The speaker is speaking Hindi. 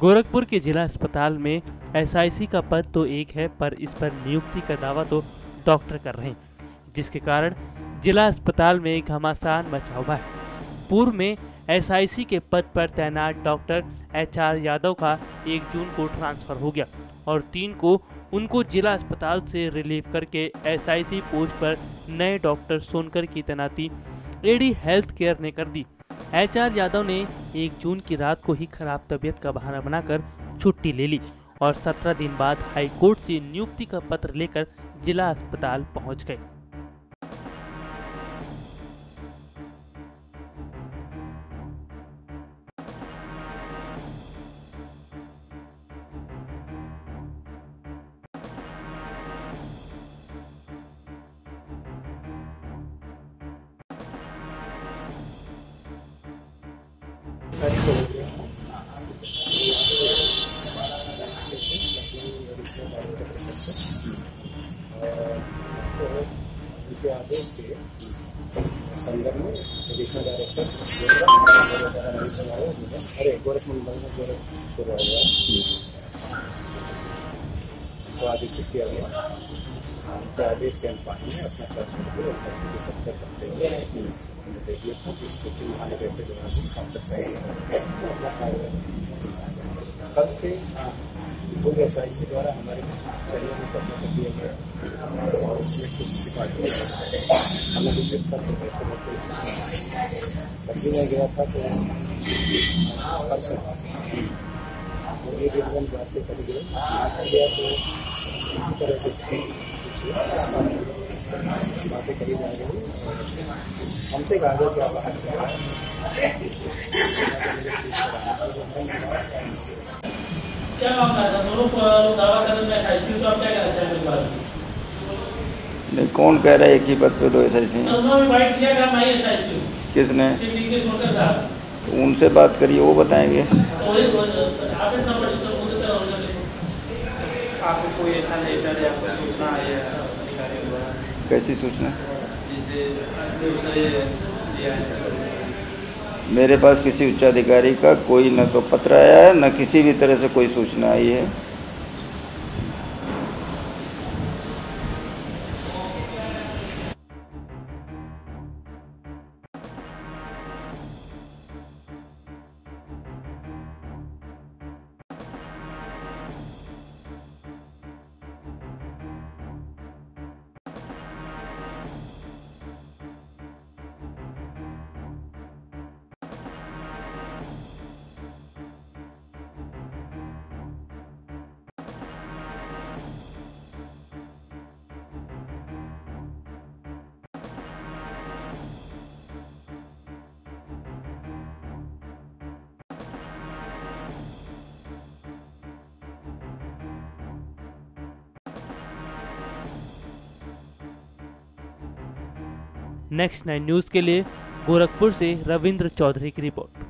गोरखपुर के जिला अस्पताल में एसआईसी का पद तो एक है, पर इस पर नियुक्ति का दावा तो डॉक्टर कर रहे हैं, जिसके कारण जिला अस्पताल में घमासान मचा हुआ है। पूर्व में एसआईसी के पद पर तैनात डॉक्टर एचआर यादव का 1 जून को ट्रांसफर हो गया और 3 को उनको जिला अस्पताल से रिलीव करके एसआईसी पोस्ट पर नए डॉक्टर सोनकर की तैनाती एडी हेल्थ केयर ने कर दी। एचआर यादव ने 1 जून की रात को ही खराब तबीयत का बहाना बनाकर छुट्टी ले ली और 17 दिन बाद हाई कोर्ट से नियुक्ति का पत्र लेकर जिला अस्पताल पहुंच गए। उनके आदेश के संदर्भ में एडिशनल डायरेक्टर गोरख मंडल में गोरखपुर को आदेशित किया गया। उनके आदेश के अनुपालन में अपना कर्तव्य एसआईसी के सत्तर करते हुए देखिए इसको कैसे कल से पूरे एसआईसी द्वारा हमारे चर्या में पत्र कर दिया गया और उसमें कुछ सिफारिश हमें भी तथ्य करके मैं गया था तो परसों ये रिविजन बातें कर गया तो इसी तरह से बातें करी जा रही हमसे कहा गया क्या मामला था? दोनों दावा कर रहे हैं एसआईसी, तो आप क्या कहना चाहेंगे इस बारे में? नहीं, कौन कह रहा है एक ही पद पे 2 एसआईसी? किसने? उनसे बात करिए, वो बताएंगे। आपको कोई ऐसा लेटर या कोई सूचना आई है अधिकारियों द्वारा? कैसी सूचना? मेरे पास किसी उच्च अधिकारी का कोई न तो पत्र आया है, न किसी भी तरह से कोई सूचना आई है। नेक्स्ट 9 न्यूज़ के लिए गोरखपुर से रविंद्र चौधरी की रिपोर्ट।